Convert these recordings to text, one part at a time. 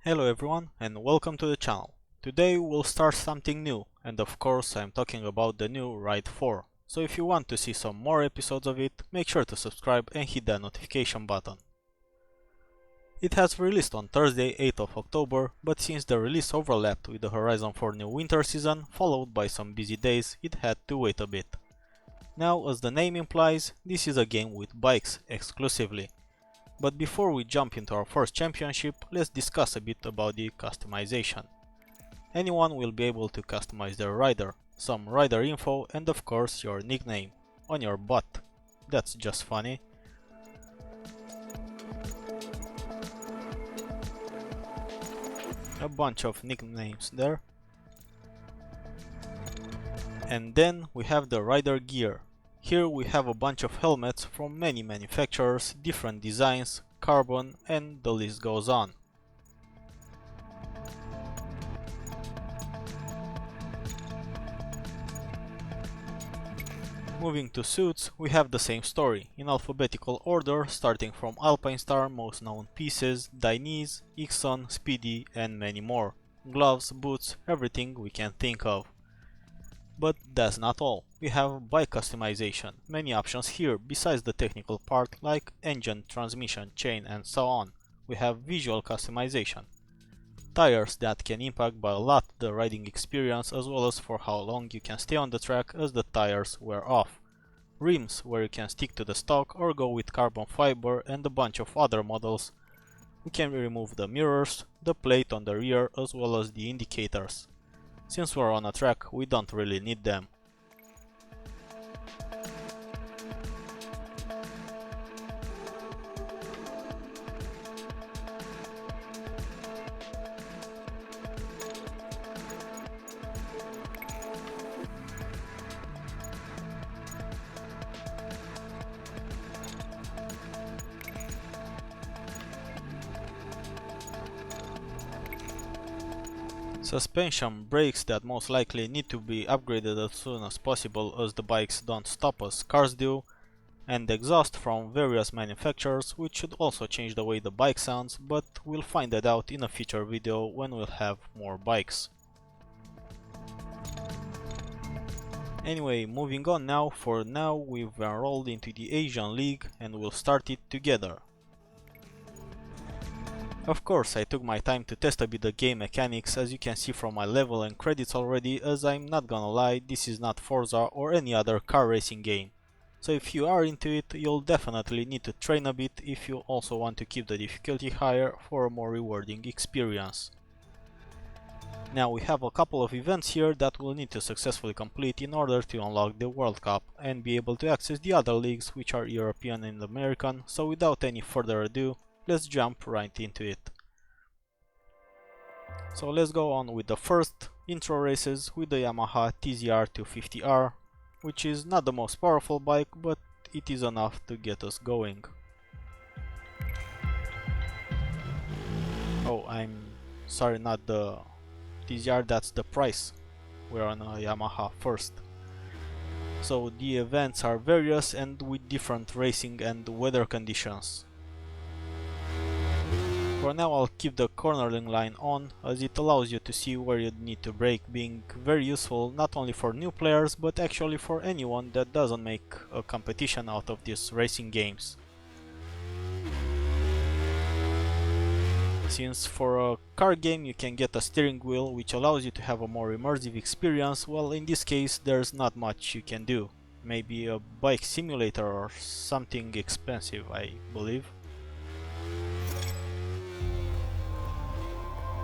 Hello everyone and welcome to the channel. Today we'll start something new, and of course I'm talking about the new Ride 4. So if you want to see some more episodes of it, make sure to subscribe and hit the notification button. It has released on Thursday 8th of October, but since the release overlapped with the Horizon 4 new winter season, followed by some busy days, it had to wait a bit. Now, as the name implies, this is a game with bikes exclusively. But before we jump into our first championship, let's discuss a bit about the customization. Anyone will be able to customize their rider, some rider info and of course your nickname on your butt. That's just funny. A bunch of nicknames there. And then we have the rider gear. Here we have a bunch of helmets from many manufacturers, different designs, carbon, and the list goes on. Moving to suits, we have the same story, in alphabetical order, starting from Alpine Star, most known pieces, Dainese, Ixon, Speedy, and many more. Gloves, boots, everything we can think of. But that's not all. We have bike customization, many options here besides the technical part like engine, transmission, chain and so on. We have visual customization. Tires that can impact by a lot the riding experience as well as for how long you can stay on the track as the tires wear off. Rims where you can stick to the stock or go with carbon fiber and a bunch of other models. We can remove the mirrors, the plate on the rear as well as the indicators. Since we're on a track, we don't really need them. Suspension brakes that most likely need to be upgraded as soon as possible as the bikes don't stop as cars do, and exhaust from various manufacturers which should also change the way the bike sounds, but we'll find that out in a future video when we'll have more bikes. Anyway, moving on now, for now we've enrolled into the Asian League and we'll start it together. Of course, I took my time to test a bit the game mechanics, as you can see from my level and credits already, as I'm not gonna lie, this is not Forza or any other car racing game. So if you are into it, you'll definitely need to train a bit if you also want to keep the difficulty higher for a more rewarding experience. Now we have a couple of events here that we'll need to successfully complete in order to unlock the World Cup and be able to access the other leagues which are European and American, so without any further ado, let's jump right into it. So let's go on with the first intro races with the Yamaha TZR 250R, which is not the most powerful bike, but it is enough to get us going. Oh, I'm sorry, not the TZR, that's the price. We're on a Yamaha first. So the events are various and with different racing and weather conditions. For now I'll keep the cornering line on, as it allows you to see where you need to brake, being very useful not only for new players but actually for anyone that doesn't make a competition out of these racing games. Since for a car game you can get a steering wheel which allows you to have a more immersive experience, well, in this case there's not much you can do. Maybe a bike simulator or something expensive, I believe.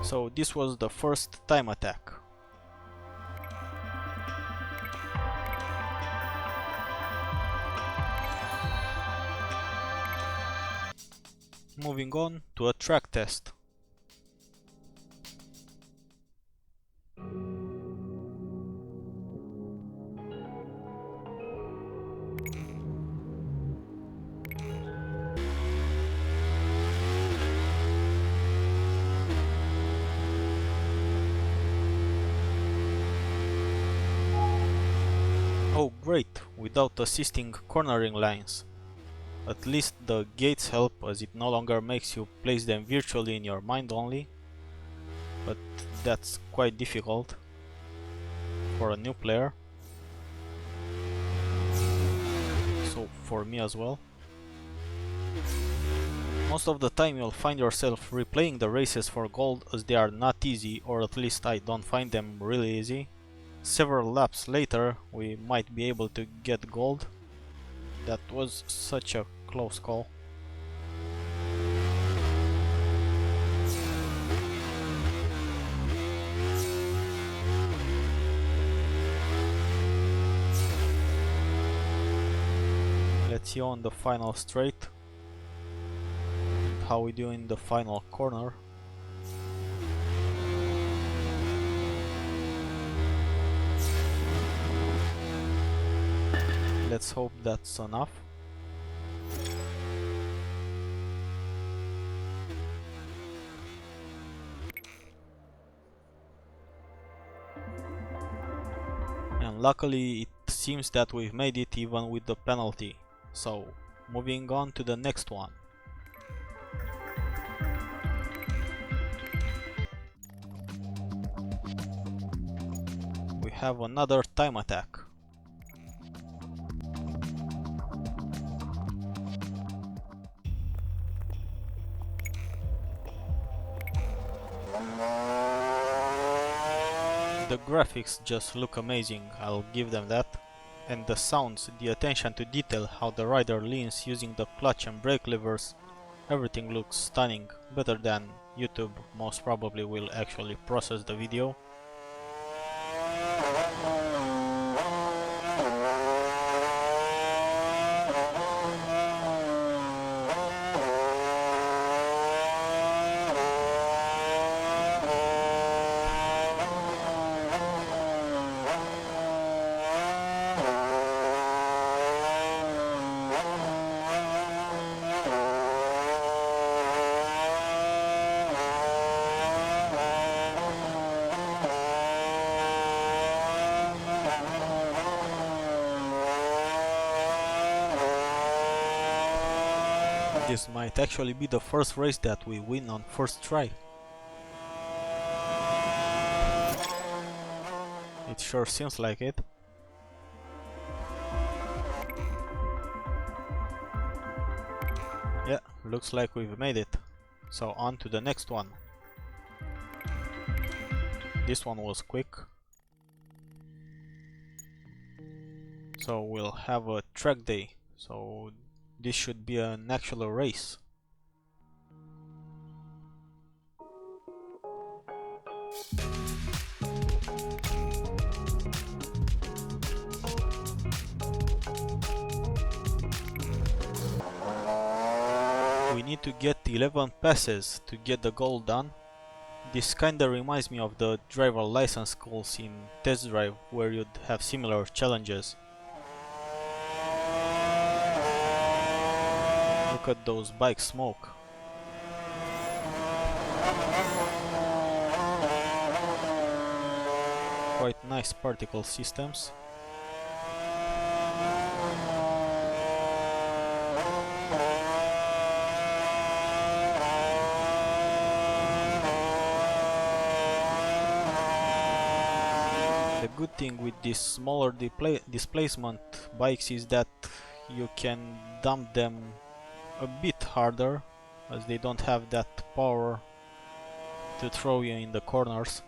So this was the first time attack. Moving on to a track test. Oh great, without assisting cornering lines. At least the gates help, as it no longer makes you place them virtually in your mind only. but that's quite difficult for a new player, so for me as well. Most of the time you'll find yourself replaying the races for gold, as they are not easy, or at least I don't find them really easy. Several laps later we might be able to get gold. That was such a close call. Let's see on the final straight how we do in the final corner. Let's hope that's enough. And luckily it seems that we've made it even with the penalty. So moving on to the next one. We have another time attack. The graphics just look amazing, I'll give them that. And the sounds, the attention to detail, how the rider leans using the clutch and brake levers, everything looks stunning, better than YouTube most probably will actually process the video. This might actually be the first race that we win on first try. It sure seems like it. Yeah, looks like we've made it. So on to the next one. This one was quick. So we'll have a track day. So this should be an actual race. We need to get 11 passes to get the goal done. This kinda reminds me of the driver license schools in Test Drive, where you'd have similar challenges. Look at those bikes smoke. Quite nice particle systems. The good thing with these smaller displacement bikes is that you can dump them a bit harder, as they don't have that power to throw you in the corners.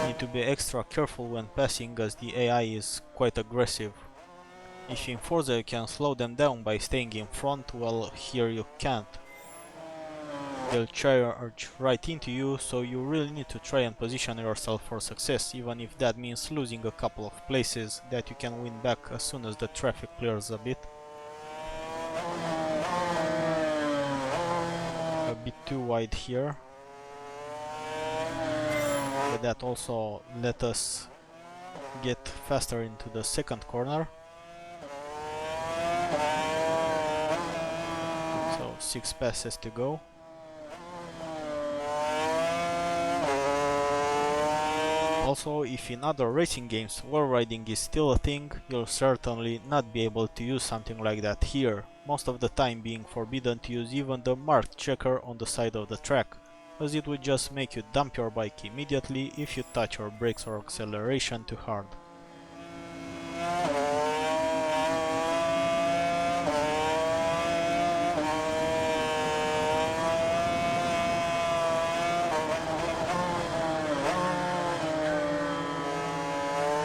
Need to be extra careful when passing, as the AI is quite aggressive. If in Forza you can slow them down by staying in front, well, here you can't. They'll charge right into you, so you really need to try and position yourself for success, even if that means losing a couple of places that you can win back as soon as the traffic clears a bit. A bit too wide here. But that also let us get faster into the second corner. So 6 passes to go. Also, if in other racing games wall riding is still a thing, you'll certainly not be able to use something like that here, most of the time being forbidden to use even the marked checker on the side of the track, as it would just make you dump your bike immediately if you touch your brakes or acceleration too hard.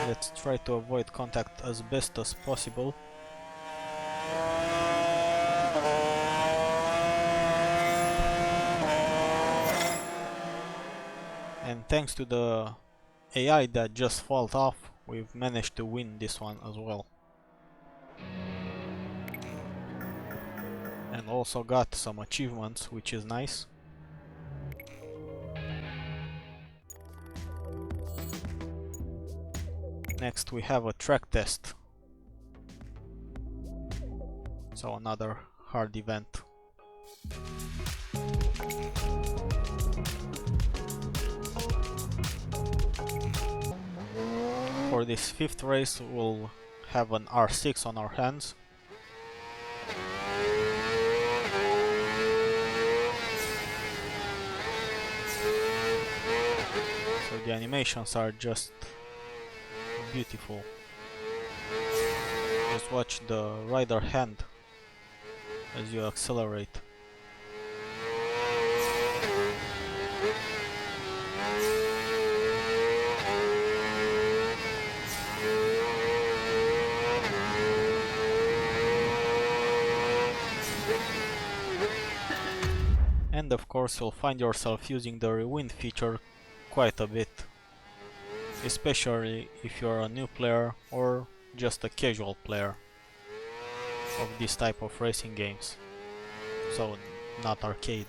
Let's try to avoid contact as best as possible. And thanks to the AI that just fought off, we've managed to win this one as well. And also got some achievements, which is nice. Next we have a track test. So another hard event. For this fifth race we'll have an R6 on our hands. So the animations are just beautiful. Just watch the rider hand as you accelerate. And of course you'll find yourself using the rewind feature quite a bit, especially if you're a new player or just a casual player of this type of racing games, so not arcade.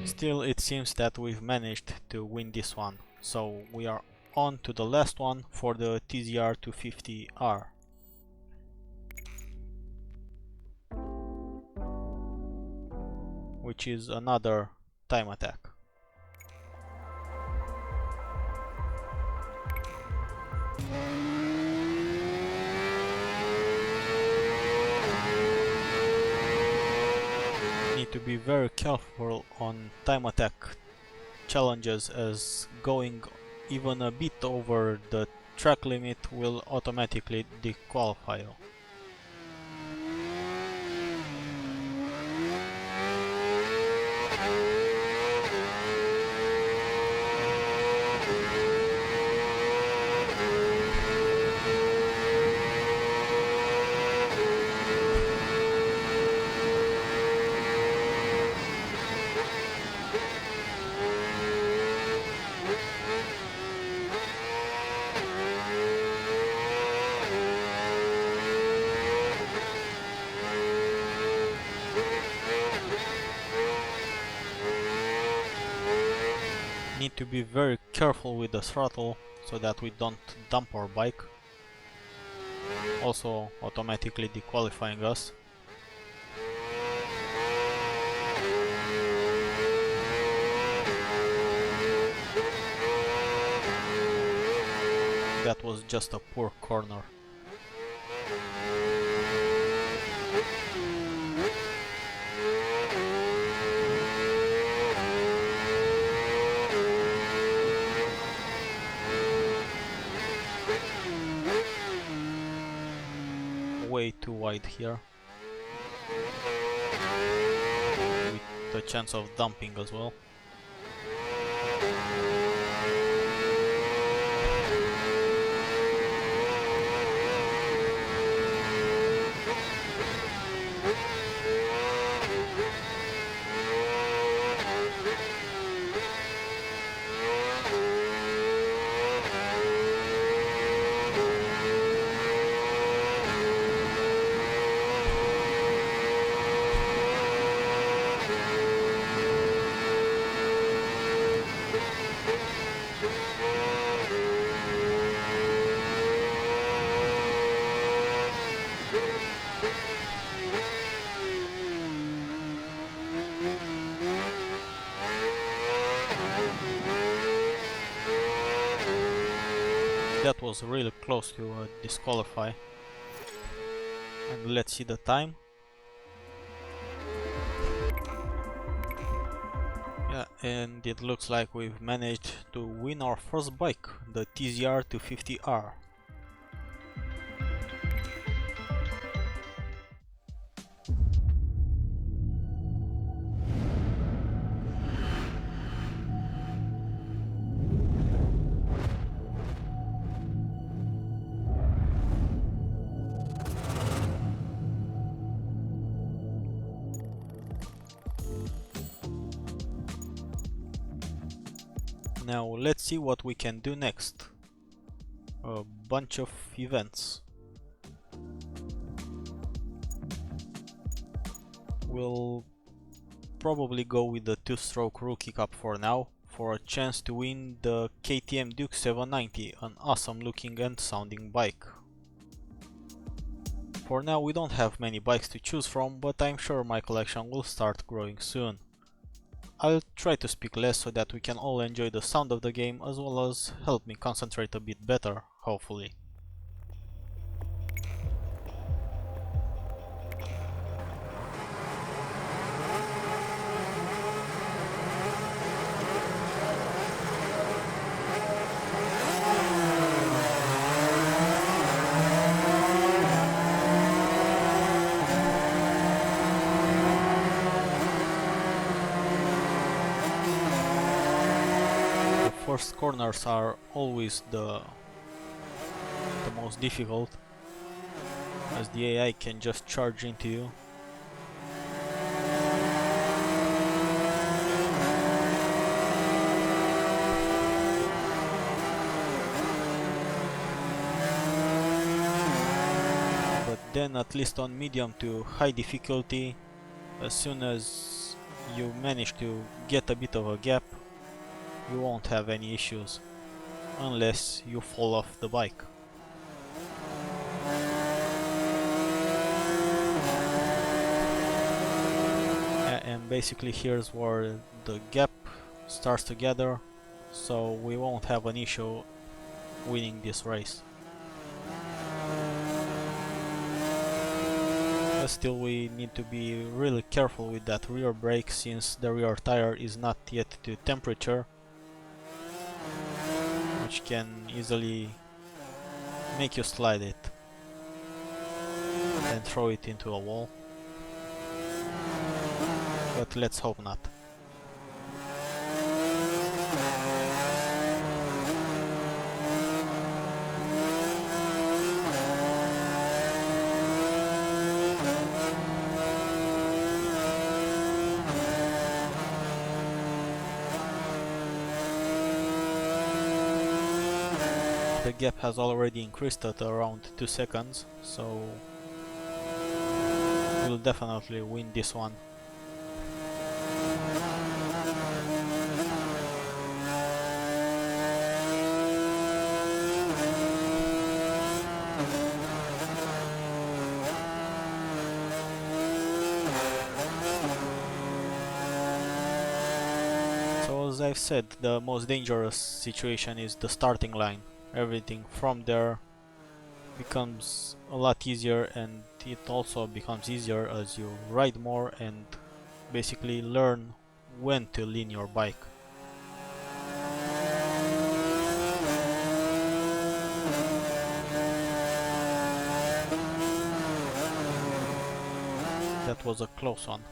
Still, it seems that we've managed to win this one, so we are on to the last one for the TZR 250R. Which is another time attack. Need to be very careful on time attack challenges, as going even a bit over the track limit will automatically disqualify you. Need to be very careful with the throttle so that we don't dump our bike, also automatically disqualifying us. That was just a poor corner. Way too wide here, with the chance of dumping as well. was really close to disqualify. And let's see the time. Yeah, and it looks like we've managed to win our first bike, the TZR 250R. Now let's see what we can do next. A bunch of events. We'll probably go with the 2-stroke Rookie Cup for now, for a chance to win the KTM Duke 790, an awesome looking and sounding bike. For now we don't have many bikes to choose from, but I'm sure my collection will start growing soon. I'll try to speak less so that we can all enjoy the sound of the game, as well as help me concentrate a bit better, hopefully. First corners are always the most difficult, as the AI can just charge into you. But then at least on medium to high difficulty, as soon as you manage to get a bit of a gap, you won't have any issues, unless you fall off the bike. And basically here's where the gap starts to gather, so we won't have an issue winning this race. But still we need to be really careful with that rear brake, since the rear tire is not yet to temperature, which can easily make you slide it and throw it into a wall. But let's hope not. The gap has already increased at around 2 seconds, so we'll definitely win this one. So as I've said, the most dangerous situation is the starting line. Everything from there becomes a lot easier, and it also becomes easier as you ride more and basically learn when to lean your bike. That was a close one.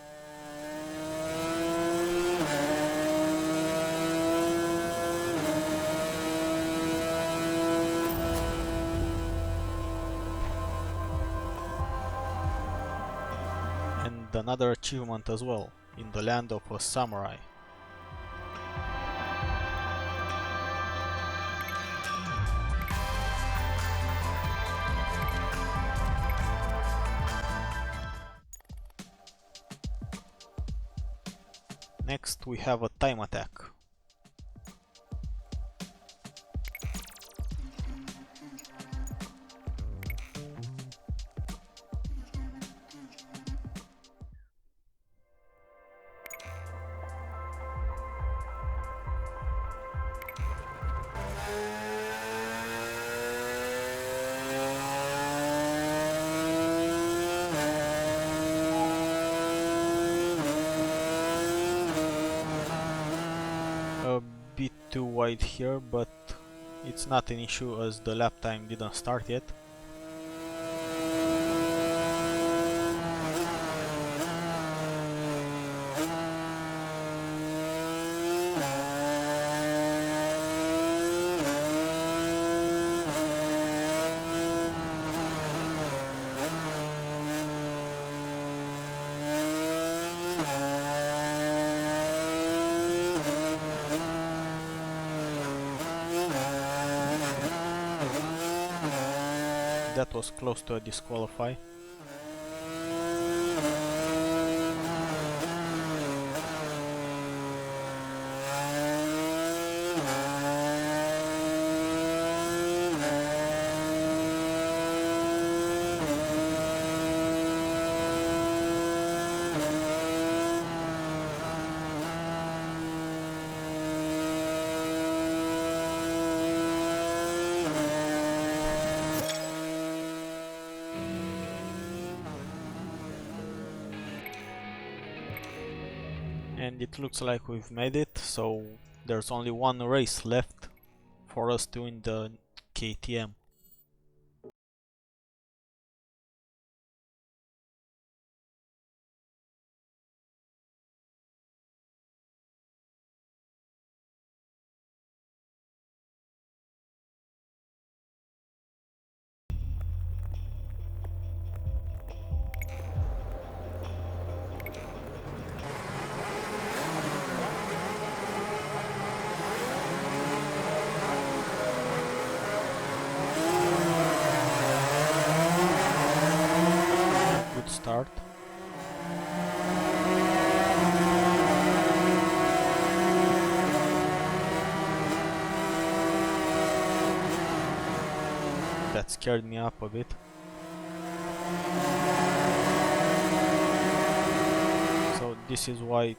Another achievement as well, in the land of a samurai. Next we have a time attack. wide here, but it's not an issue as the lap time didn't start yet. That was close to a disqualify. And it looks like we've made it, so there's only one race left for us to win the KTM. Good start. That scared me up a bit. So this is why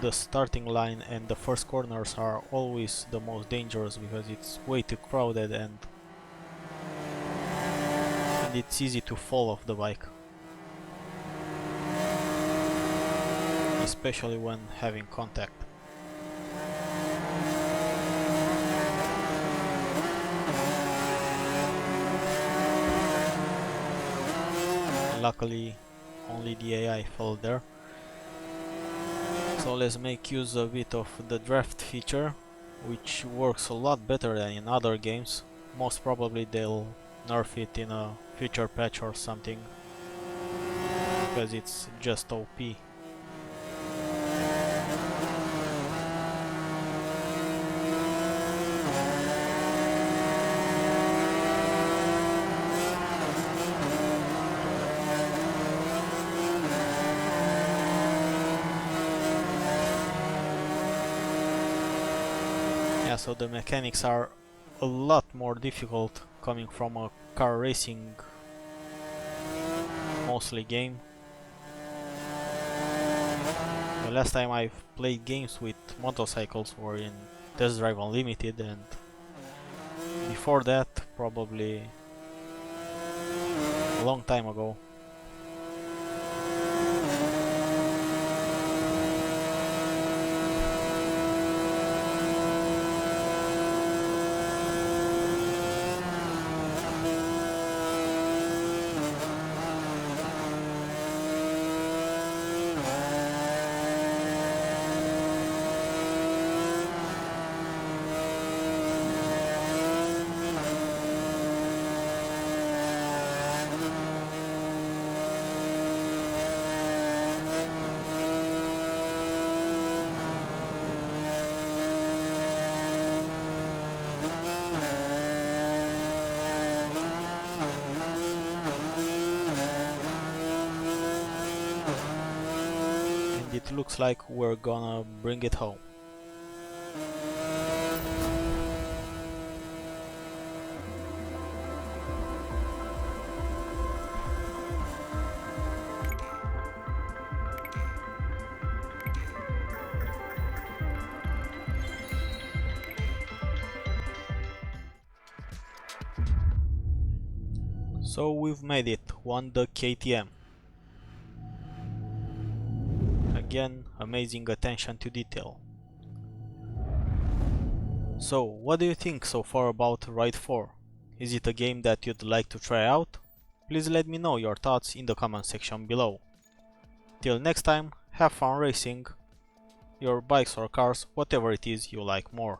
the starting line and the first corners are always the most dangerous, because it's way too crowded and it's easy to fall off the bike, especially when having contact. Luckily, only the AI fell there. So let's make use a bit of the draft feature, which works a lot better than in other games. Most probably they'll nerf it in a future patch or something, because it's just OP. Yeah, so the mechanics are a lot more difficult coming from a car racing mostly game. The last time I've played games with motorcycles were in Test Drive Unlimited, and before that probably a long time ago. It looks like we're gonna bring it home. So we've made it, won the KTM. Again, amazing attention to detail. So, what do you think so far about Ride 4? Is it a game that you'd like to try out? Please let me know your thoughts in the comment section below. Till next time, have fun racing your bikes or cars, whatever it is you like more.